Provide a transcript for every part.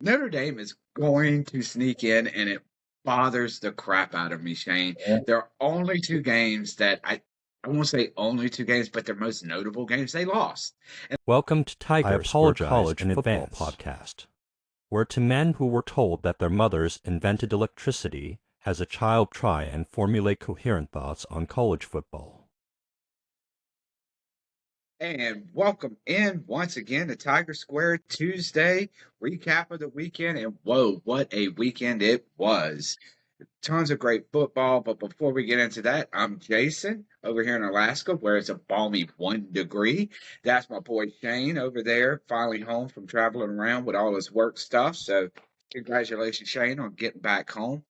Notre Dame is going to sneak in, and it bothers the crap out of me, Shane. Yeah. There are only two games that I won't say only two games, but their most notable games they lost. And Welcome to I Tiger Sport apologize College in Football advance. Podcast, where to men who were told that their mothers invented electricity as a child try and formulate coherent thoughts on college football. And welcome in once again to Tiger Square Tuesday recap of the weekend. And whoa, what a weekend it was! Tons of great football. But before we get into that, I'm Jason over here in Alaska, where it's a balmy 1 degree. That's my boy Shane over there, finally home from traveling around with all his work stuff. So, congratulations, Shane, on getting back home.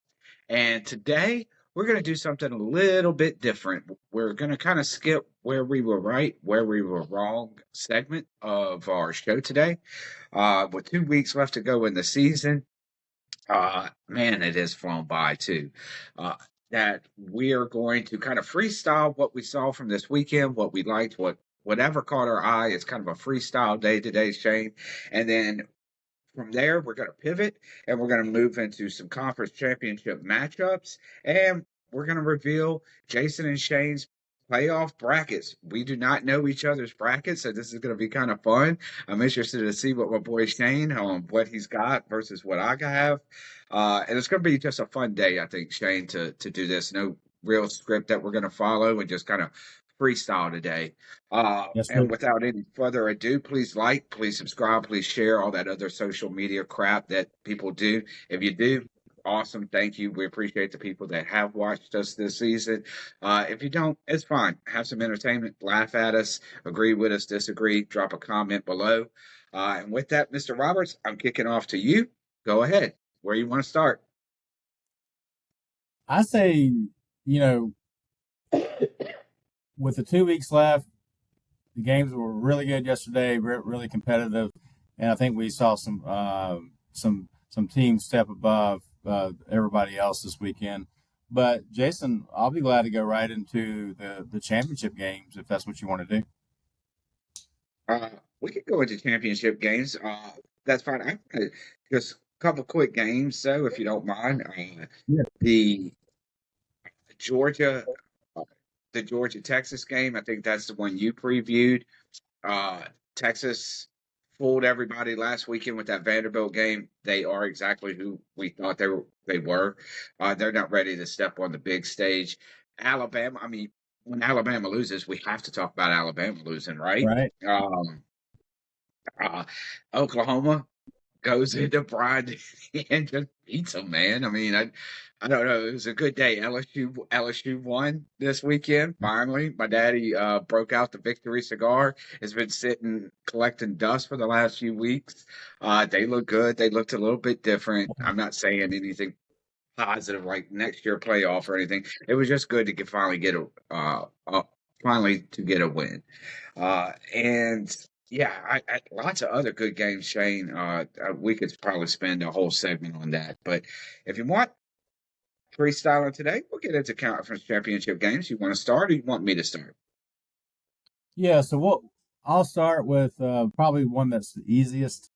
And today we're going to do something a little bit different. We're going to kind of skip where we were right, where we were wrong segment of our show today. With 2 weeks left to go in the season, man, it has flown by too. Uh, that we are going to kind of freestyle what we saw from this weekend, what we liked, whatever caught our eye. It's kind of a freestyle day today, Shane. And then from there, we're going to pivot and we're going to move into some conference championship matchups. And we're going to reveal Jason and Shane's playoff brackets. We do not know each other's brackets, so this is going to be kind of fun. I'm interested to see what my boy Shane, what he's got versus what I have. And it's going to be just a fun day, I think, Shane, to do this. No real script that we're going to follow and just kind of freestyle today. Yes, sir. And without any further ado, please like, please subscribe, please share all that other social media crap that people do. If you do, awesome. Thank you. We appreciate the people that have watched us this season. If you don't, it's fine. Have some entertainment, laugh at us, agree with us, disagree, drop a comment below. And with that, Mr. Roberts, I'm kicking off to you. Go ahead. Where you want to start? I say, you know, with the 2 weeks left, the games were really good yesterday, really competitive, and I think we saw some teams step above everybody else this weekend. But Jason, I'll be glad to go right into the championship games if that's what you want to do. Uh, we could go into championship games. That's fine. Just a couple quick games, so if you don't mind. Yeah. The Georgia, uh, the Georgia Texas game. I think that's the one you previewed. Uh, Texas fooled everybody last weekend with that Vanderbilt game. They are exactly who we thought they were. They're not ready to step on the big stage. Alabama. I mean, when Alabama loses, we have to talk about Alabama losing, right? Right. Um, uh, Oklahoma goes into Brian and just beats them, man. I mean, I don't know. It was a good day. LSU won this weekend. Finally, my daddy broke out the victory cigar. Has been sitting collecting dust for the last few weeks. They look good. They looked a little bit different. I'm not saying anything positive like next year playoff or anything. It was just good to finally to get a win. And yeah, lots of other good games, Shane. We could probably spend a whole segment on that. But if you want freestyling today, we'll get into conference championship games. You want to start or you want me to start? Yeah. So I'll start with probably one that's the easiest.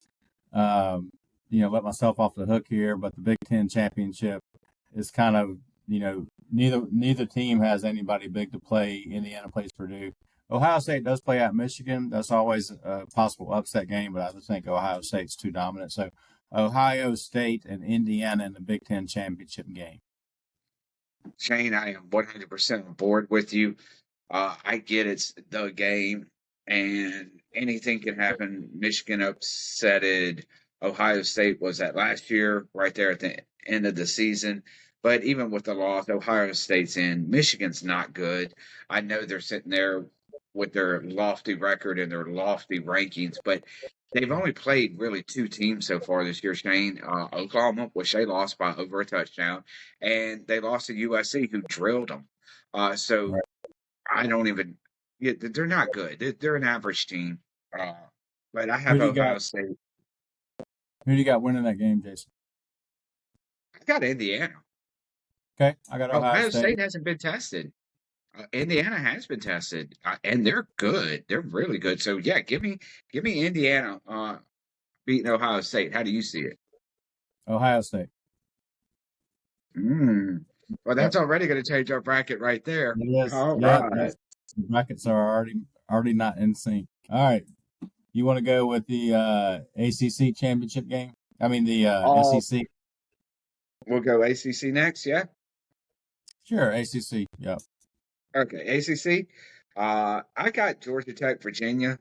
Let myself off the hook here, but the Big Ten championship is kind of, neither team has anybody big to play. Indiana plays Purdue. Ohio State does play at Michigan. That's always a possible upset game, but I just think Ohio State's too dominant. So Ohio State and Indiana in the Big Ten championship game. Shane, I am 100% on board with you. I get it's the game, and anything can happen. Michigan upsetted Ohio State was that last year, right there at the end of the season. But even with the loss, Ohio State's in. Michigan's not good. I know they're sitting there with their lofty record and their lofty rankings, but they've only played really two teams so far this year, Shane. Oklahoma, which they lost by over a touchdown, and they lost to USC, who drilled them. So Right. I don't even. Yeah, they're not good. They're an average team. Uh, but I Who have do you Ohio got? State. Who do you got winning that game, Jason? I got Indiana. Okay, I got Ohio Ohio State. State hasn't been tested. Indiana has been tested, and they're good. They're really good. So yeah, give me Indiana beating Ohio State. How do you see it? Ohio State. Well, Yep. that's already going to change our bracket right there. It is. All Yeah. right. The brackets are already not in sync. All right. You want to go with the ACC championship game? I mean the SEC. We'll go ACC next, yeah? Sure, ACC. Yep. Okay, ACC. I got Georgia Tech, Virginia.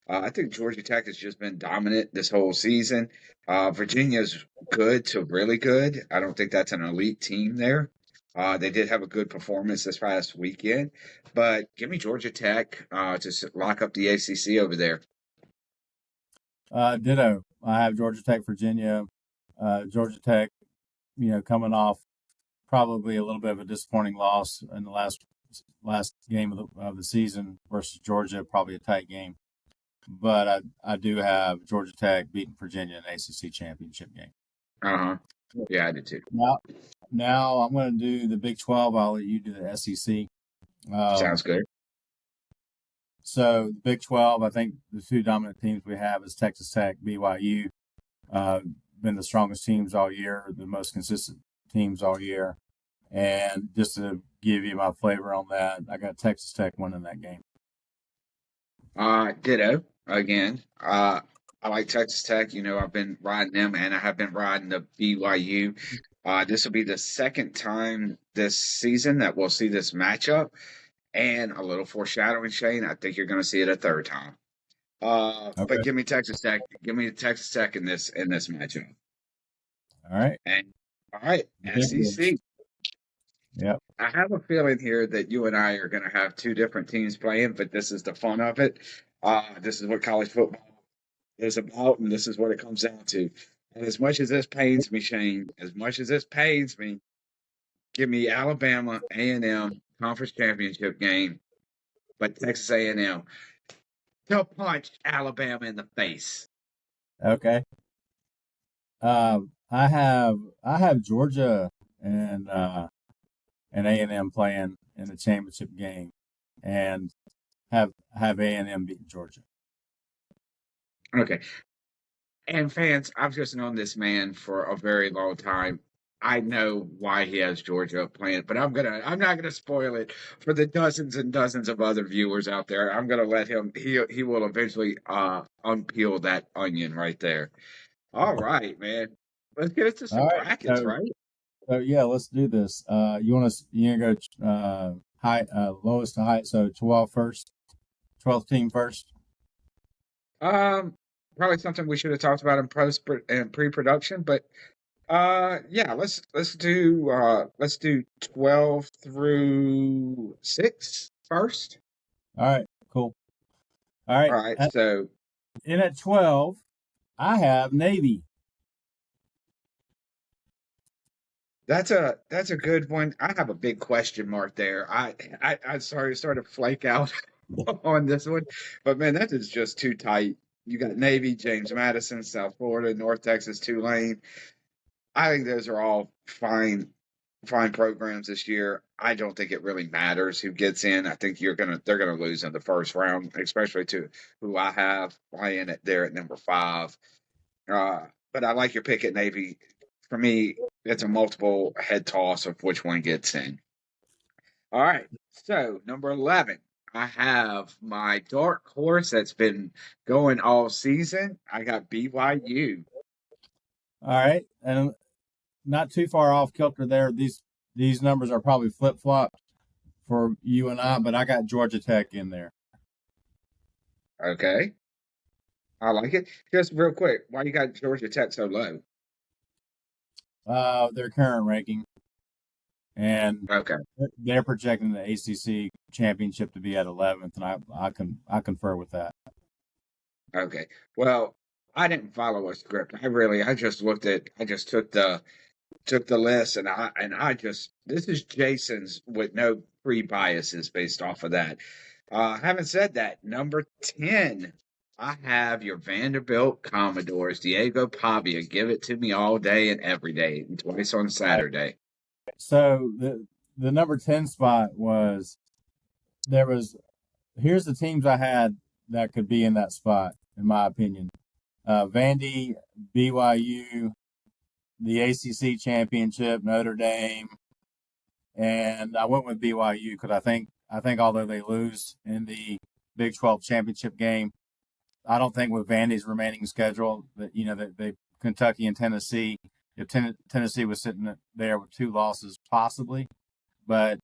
I think Georgia Tech has just been dominant this whole season. Virginia's good to really good. I don't think that's an elite team there. They did have a good performance this past weekend, but give me Georgia Tech to lock up the ACC over there. Ditto. I have Georgia Tech, Virginia. Georgia Tech, coming off probably a little bit of a disappointing loss in the last game of the season versus Georgia, probably a tight game. But I do have Georgia Tech beating Virginia in the ACC championship game. Yeah, I did too. Now I'm going to do the Big 12. I'll let you do the SEC. Sounds good. So the Big 12, I think the two dominant teams we have is Texas Tech, BYU. Been the strongest teams all year, the most consistent teams all year. And just to give you my flavor on that, I got Texas Tech winning that game. Ditto again. I like Texas Tech. I've been riding them, and I have been riding the BYU. This will be the second time this season that we'll see this matchup, and a little foreshadowing, Shane. I think you're going to see it a third time. Okay. But give me Texas Tech. Give me Texas Tech in this matchup. All right. All right, SEC. Yep. I have a feeling here that you and I are going to have two different teams playing, but this is the fun of it. This is what college football is about, and this is what it comes down to. And as much as this pains me, Shane, as much as this pains me, give me Alabama A&M conference championship game, but Texas A&M to punch Alabama in the face. Okay. I have Georgia and A&M playing in the championship game, and have A&M beating Georgia. Okay. And fans, I've just known this man for a very long time. I know why he has Georgia playing, but I'm not gonna spoil it for the dozens and dozens of other viewers out there. I'm gonna let him. He will eventually unpeel that onion right there. All right, man. Let's get into some brackets, right? So yeah, let's do this. You want to go high, lowest to high. So 12th team first. Probably something we should have talked about in post and pre-production, but yeah, let's do 12 through 6 first. All right, cool. All right. So at 12, I have Navy. That's a good one. I have a big question mark there. I'm sorry to sort of flake out on this one, but man, that is just too tight. You got Navy, James Madison, South Florida, North Texas, Tulane. I think those are all fine programs this year. I don't think it really matters who gets in. I think they're gonna lose in the first round, especially to who I have playing it there at number 5. But I like your pick at Navy. For me, it's a multiple head toss of which one gets in. All right. So number 11, I have my dark horse that's been going all season. I got BYU. All right, and not too far off kilter there. These numbers are probably flip flopped for you and I, but I got Georgia Tech in there. Okay, I like it. Just real quick, why you got Georgia Tech so low? Their current ranking, and okay, they're projecting the ACC championship to be at 11th, and I confer with that. Okay, well, I didn't follow a script. I just took the list, and this is Jason's with no pre-biases based off of that. Having said that, number 10, I have your Vanderbilt Commodores, Diego Pavia. Give it to me all day and every day, and twice on Saturday. So the number 10 spot here's the teams I had that could be in that spot, in my opinion. Vandy, BYU, the ACC championship, Notre Dame, and I went with BYU because I think although they lose in the Big 12 championship game, I don't think with Vandy's remaining schedule that that they Kentucky and Tennessee, if Tennessee was sitting there with 2 losses possibly, but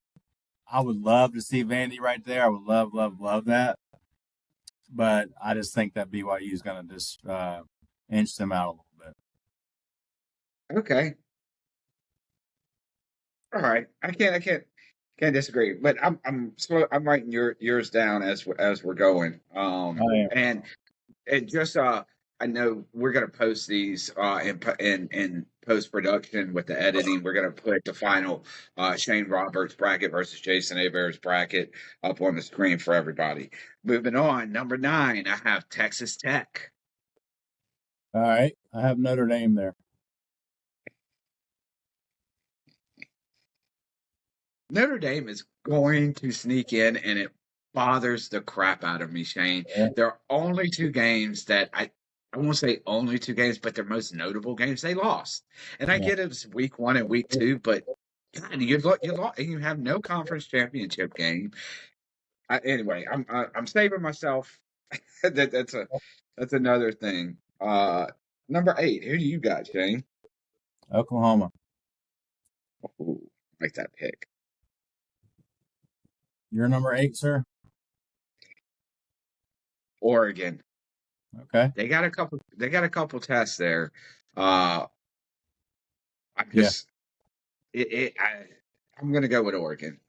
I would love to see Vandy right there. I would love that, but I just think that BYU is going to just inch them out a little bit. Okay. All right. I can't disagree. But I'm writing yours down as we're going. And just I know we're gonna post these in post production with the editing. We're gonna put the final Shane Roberts bracket versus Jason Abear's bracket up on the screen for everybody. Moving on, number 9, I have Texas Tech. All right, I have Notre Dame there. Notre Dame is going to sneak in, and it bothers the crap out of me, Shane. Yeah. There are only 2 games that I won't say only 2 games, but their most notable games they lost. And I get it's week 1 and week 2, but God, you lost, and you have no conference championship game. Anyway, I'm saving myself. That's another thing. Number 8, who do you got, Shane? Oklahoma. Ooh, like that pick. You're number 8, sir? Oregon. Okay. They got a couple tests there. I'm gonna go with Oregon.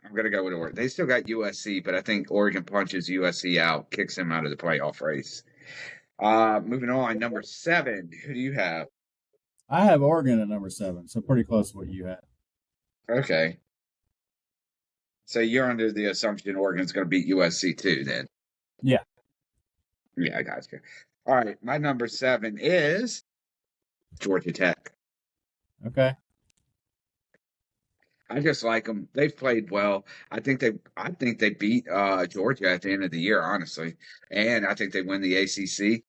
They still got USC, but I think Oregon punches USC out, kicks them out of the playoff race. Moving on, number 7. Who do you have? I have Oregon at number 7, so pretty close to what you had. Okay. So you're under the assumption Oregon's going to beat USC too, then? Yeah. Yeah, I got you. All right, my number 7 is Georgia Tech. Okay. I just like them. They've played well. I think they beat Georgia at the end of the year, honestly, and I think they win the ACC.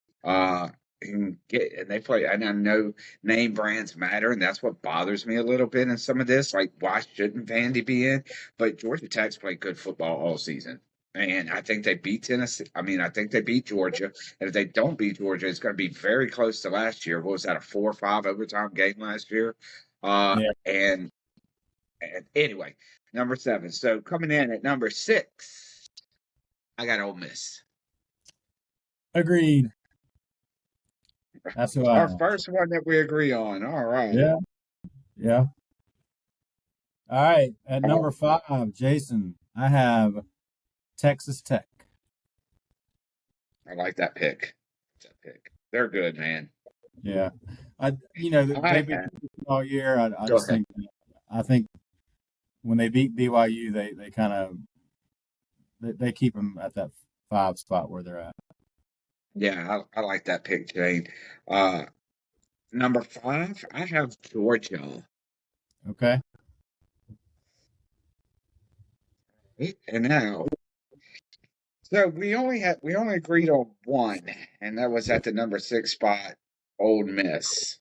And they play. And I know name brands matter, and that's what bothers me a little bit in some of this. Like, why shouldn't Vandy be in? But Georgia Tech's played good football all season, and I think they beat Tennessee. I mean, I think they beat Georgia, and if they don't beat Georgia, it's going to be very close to last year. What was that, a 4 or 5 overtime game last year? And anyway, number 7. So coming in at number 6, I got Ole Miss. Agreed. That's who Our first one that we agree on. All right. Yeah. All right. At number 5, Jason, I have Texas Tech. I like that pick. They're good, man. Yeah. They've been all year. I think when they beat BYU, they kind of they keep them at that 5 spot where they're at. Yeah, I like that pick, Jane. Number 5, I have Georgia. Okay. And now, so we only agreed on one, and that was at the number 6 spot, Ole Miss.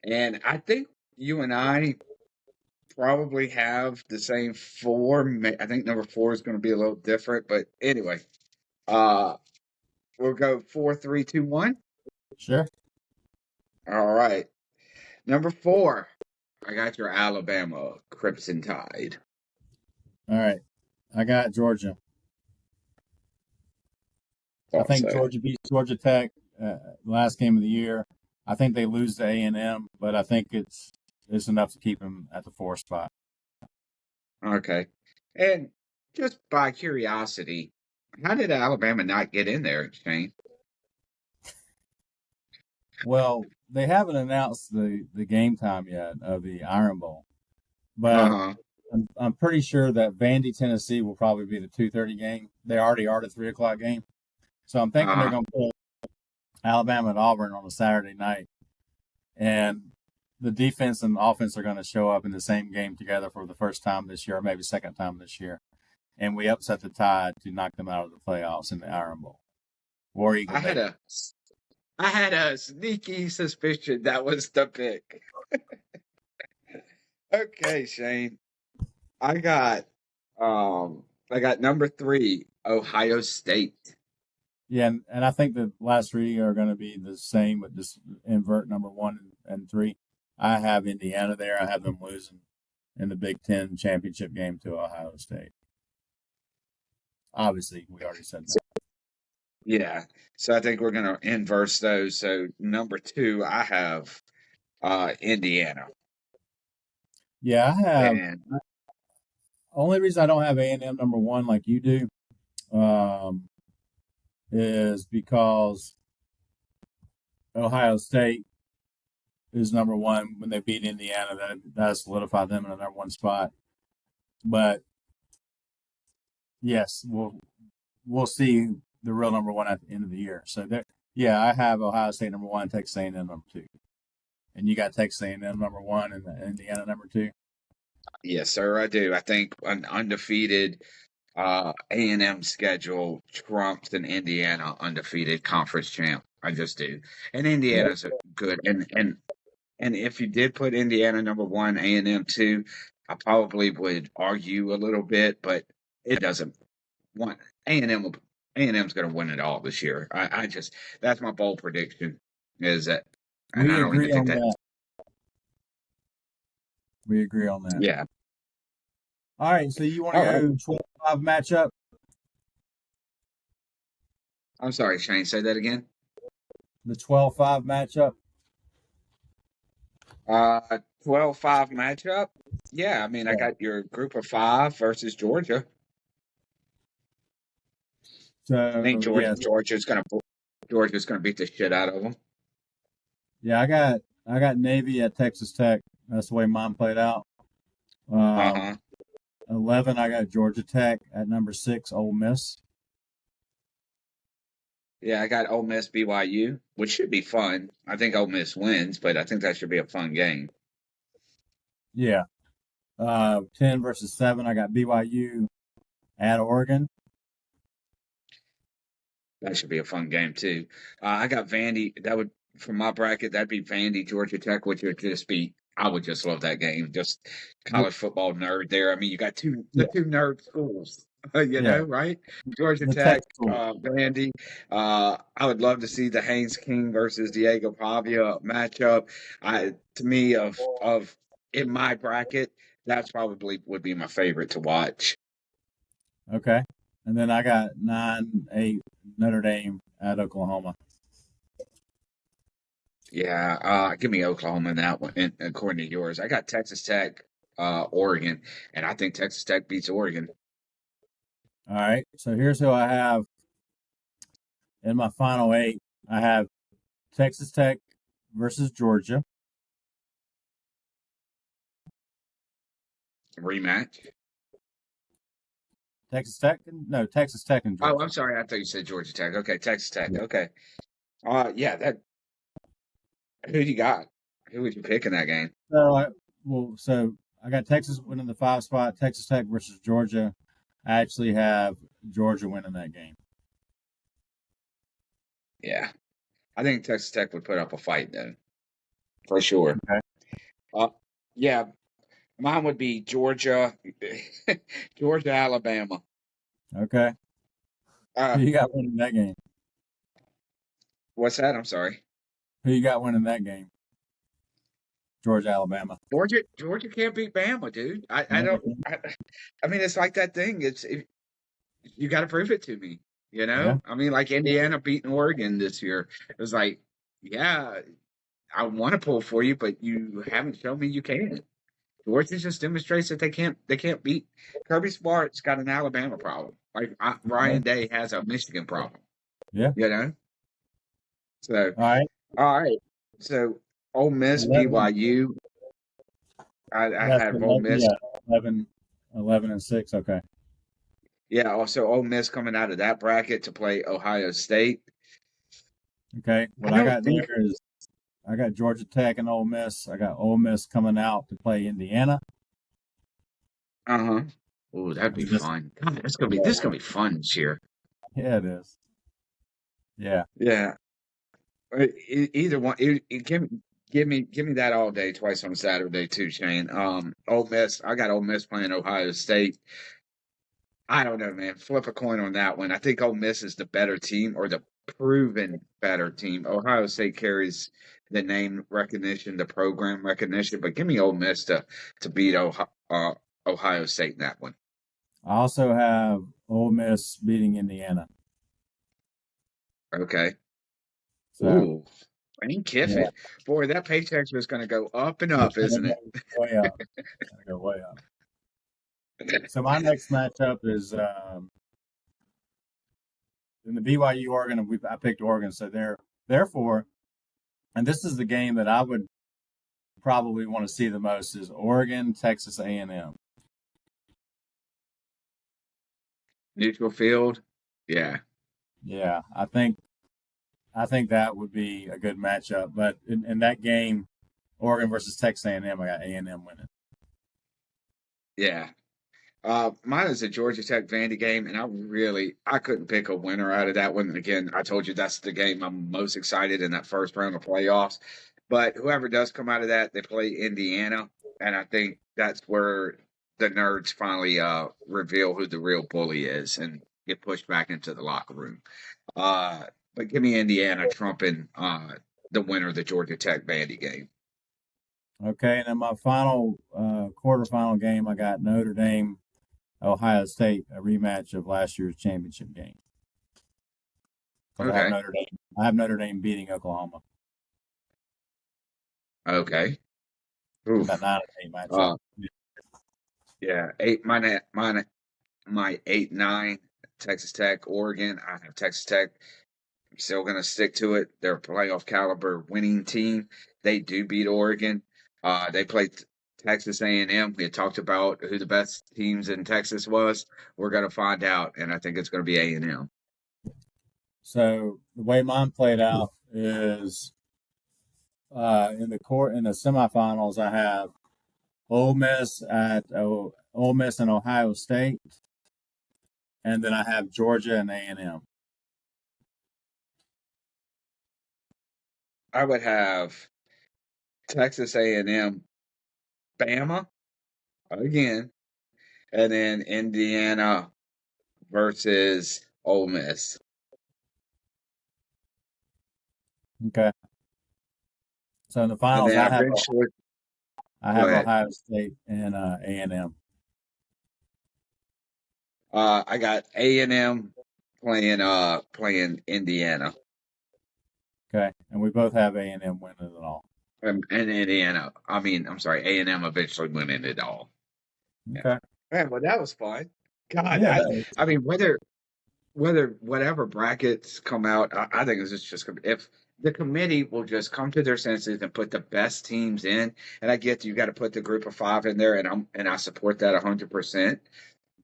And I think you and I probably have the same 4. I think number 4 is going to be a little different, but anyway, we'll go 4, 3, 2, 1. Sure. All right. Number 4, I got your Alabama Crimson Tide. All right. I got Georgia. I think Georgia beats Georgia Tech last game of the year. I think they lose to A&M, but I think it's enough to keep them at the 4 spot. Okay. And just by curiosity, how did Alabama not get in there, Shane? Well, they haven't announced the game time yet of the Iron Bowl, but I'm pretty sure that Vandy, Tennessee will probably be the 2:30 game. They already are the 3 o'clock game. So I'm thinking they're going to put Alabama and Auburn on a Saturday night. And the defense and offense are going to show up in the same game together for the first time this year, or maybe second time this year. And we upset the Tide to knock them out of the playoffs in the Iron Bowl. War Eagle. I had a sneaky suspicion that was the pick. Okay, Shane. I got I got number 3, Ohio State. Yeah, and I think the last three are going to be the same, but just invert number one and three. I have Indiana there. I have them losing in the Big Ten championship game to Ohio State. Obviously, we already said that. Yeah. So I think we're gonna inverse those. So number 2, I have Indiana. Yeah, I have. And Only reason I don't have A&M number one like you do is because Ohio State is number one when they beat Indiana. That solidified them in the number one spot. But yes, we'll see the real number one at the end of the year. So yeah, I have Ohio State number one, Texas A&M number two, and you got Texas A&M number one and Indiana number two. yes, sir, I do. I think an undefeated A&M schedule trumps an Indiana undefeated conference champ. I just do. And Indiana's good. And if you did put Indiana number 1, A&M 2, I probably would argue a little bit, but it doesn't want A&M. A&M's going to win it all this year. I just that's my bold prediction is that, and We I don't agree even on think that. We agree on that. Yeah. All right, so you want to go 12-5 matchup? I'm sorry, Shane. Say that again. The 12-5 matchup. 12-5 matchup. Yeah, I mean, I got your group of 5 versus Georgia. So I think Georgia's gonna beat the shit out of them. Yeah, I got Navy at Texas Tech. That's the way mine played out. 11, I got Georgia Tech at number 6, Ole Miss. Yeah, I got Ole Miss BYU, which should be fun. I think Ole Miss wins, but I think that should be a fun game. Yeah. 10 versus 7, I got BYU at Oregon. That should be a fun game too. I got Vandy. That would, from my bracket, that'd be Vandy, Georgia Tech, which would just be. I would just love that game. Just college football nerd there. I mean, you got two nerd schools. You know, right? Georgia Tech, Vandy. I would love to see the Haynes King versus Diego Pavia matchup. To me, of in my bracket, that's probably would be my favorite to watch. Okay. And then I got 9-8 Notre Dame at Oklahoma. Yeah, give me Oklahoma in that one. And according to yours, I got Texas Tech, Oregon, and I think Texas Tech beats Oregon. All right. So here's who I have in my final 8. I have Texas Tech versus Georgia. Rematch. Texas Tech and Georgia. Oh, I'm sorry. I thought you said Georgia Tech. Okay, Texas Tech. Yeah. Okay. Yeah. That. Who you got? Who would you pick in that game? So I got Texas winning the 5 spot. Texas Tech versus Georgia. I actually have Georgia winning that game. Yeah, I think Texas Tech would put up a fight though, for sure. Okay. Yeah. Mine would be Georgia, Alabama. Okay. Who you got winning that game? What's that? I'm sorry. Who you got winning that game? Georgia, Alabama. Georgia can't beat Bama, dude. I mean, it's like that thing. You got to prove it to me. You know, yeah. I mean, like Indiana beating Oregon this year. It was like, yeah, I want to pull for you, but you haven't shown me you can. Georgia just demonstrates that they can't beat. Kirby Smart's got an Alabama problem. Like Ryan Day has a Michigan problem. Yeah, you know. So all right. So Ole Miss, 11. BYU. I had Ole Miss. Yeah, 11 and 6. Okay. Yeah. Also, Ole Miss coming out of that bracket to play Ohio State. Okay. What I got there is. I got Georgia Tech and Ole Miss. I got Ole Miss coming out to play Indiana. Oh, that'd be fun. God, this is gonna be fun this year. Yeah, it is. Yeah. Yeah. Either one. Give me that all day, twice on Saturday too, Shane. Ole Miss. I got Ole Miss playing Ohio State. I don't know, man. Flip a coin on that one. I think Ole Miss is the better team or the proven better team. Ohio State carries the name recognition, the program recognition, but give me Ole Miss to beat Ohio State in that one. I also have Ole Miss beating Indiana. Okay. So, Ooh, Lane Kiffin. yeah, Boy, that paycheck is going to go up and up, it's isn't gonna it? go way up. It's gonna go way up. So my next matchup is in the BYU Oregon, and I picked Oregon. So therefore, and this is the game that I would probably want to see the most is Oregon, Texas A&M. Neutral field. Yeah. Yeah, I think that would be a good matchup. But in that game, Oregon versus Texas A&M, I got A&M winning. Yeah. Mine is a Georgia Tech Vandy game, and I couldn't pick a winner out of that one. Again, I told you that's the game I'm most excited in that first round of playoffs. But whoever does come out of that, they play Indiana, and I think that's where the nerds finally reveal who the real bully is and get pushed back into the locker room. Uh, but give me Indiana trumping the winner of the Georgia Tech Vandy game. Okay, and then my final quarterfinal game, I got Notre Dame, Ohio State, a rematch of last year's championship game. Okay. I have Notre Dame beating Oklahoma. Okay. Oof. That 9-8 matchup. Yeah, my 8-9 Texas Tech, Oregon. I have Texas Tech. I'm still gonna stick to it. They're a playoff caliber winning team. They do beat Oregon. They played Texas A&M. We had talked about who the best teams in Texas was. We're gonna find out, and I think it's gonna be A&M. So the way mine played out is in the semifinals, I have Ole Miss Ole Miss and Ohio State, and then I have Georgia and A&M. I would have Texas A&M, Bama again, and then Indiana versus Ole Miss. Okay. So in the finals, I have Ohio State and A&M. I got A&M playing Indiana. Okay, and we both have A&M winning it all. And Indiana, I'm sorry, A&M eventually winning it all. Okay. Man, well, that was fun. God, Yeah, I mean, whatever brackets come out, I think this is just gonna be, if the committee will just come to their senses and put the best teams in, and I get you got to put the group of 5 in there, and I support that 100%.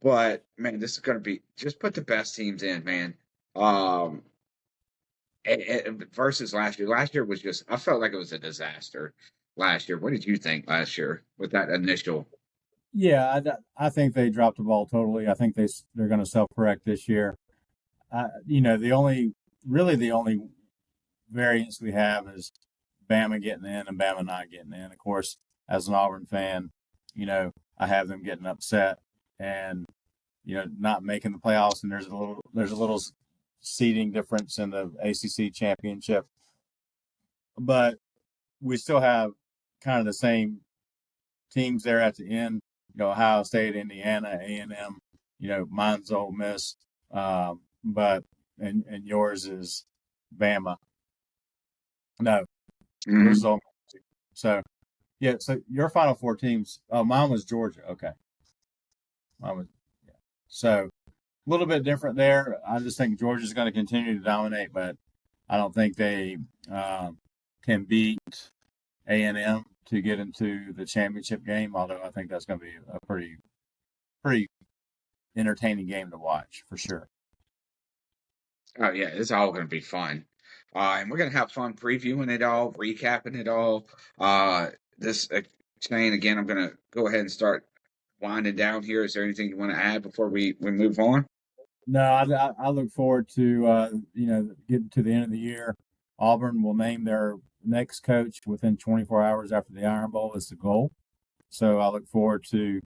But man, this is gonna be just put the best teams in, man. Um, versus last year. Last year was just I felt like it was a disaster last year. What did you think last year with that initial? yeah. I think they dropped the ball totally. I think they're going to self-correct this year. The only variance we have is Bama getting in and Bama not getting in. Of course, as an Auburn fan, I have them getting upset and not making the playoffs. And there's a little seeding difference in the ACC championship, but we still have kind of the same teams there at the end. Ohio State, Indiana, A&M. Mine's Ole Miss, but and yours is Bama. No, yours is Ole Miss. So yeah. So your Final Four teams. Oh, mine was Georgia. Okay, mine was yeah. So a little bit different there. I just think Georgia's going to continue to dominate, but I don't think they can beat A&M to get into the championship game. Although I think that's going to be a pretty entertaining game to watch for sure. Oh yeah, it's all going to be fun, and we're going to have fun previewing it all, recapping it all. This Shane, again, I'm going to go ahead and start winding down here. Is there anything you want to add before we move on? No, I look forward to getting to the end of the year. Auburn will name their next coach within 24 hours after the Iron Bowl is the goal. So I look forward to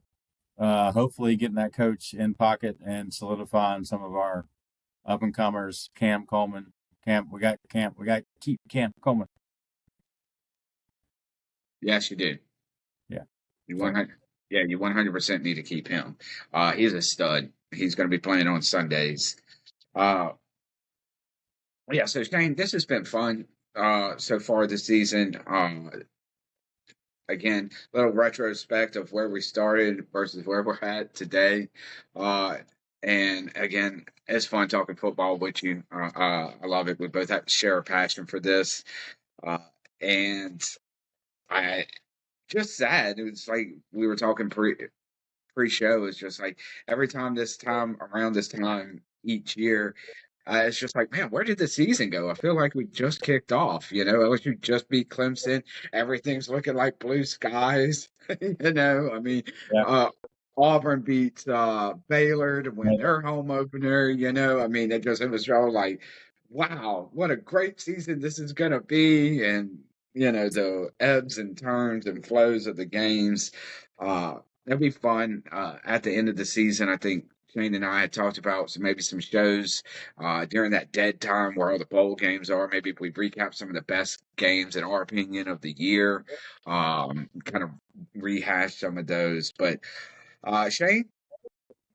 hopefully getting that coach in pocket and solidifying some of our up and comers. Cam Coleman, we got to keep Cam Coleman. Yes, you do. Yeah, you 100% need to keep him. He's a stud. He's going to be playing on Sundays. Yeah, so Shane, this has been fun so far this season. Again, little retrospect of where we started versus where we're at today. And again, it's fun talking football with you. I love it. We both have to share a passion for this. And I just sad. It was like we were talking pre-show. It's just like every time around this time each year, it's just like, man, where did the season go? I feel like we just kicked off. LSU just beat Clemson. Everything's looking like blue skies. I mean, yeah. Auburn beat Baylor to win their home opener. I mean, it was all like, wow, what a great season this is going to be. And, the ebbs and turns and flows of the games. It'll be fun at the end of the season. I think Shane and I had talked about maybe some shows during that dead time where all the bowl games are. Maybe we recap some of the best games, in our opinion, of the year, kind of rehash some of those. But Shane,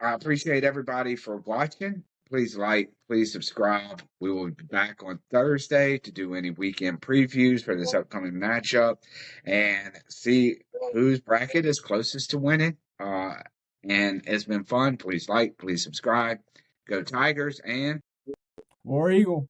I appreciate everybody for watching. Please please subscribe. We will be back on Thursday to do any weekend previews for this upcoming matchup and see whose bracket is closest to winning. And it's been fun. Please please subscribe. Go Tigers and War Eagle.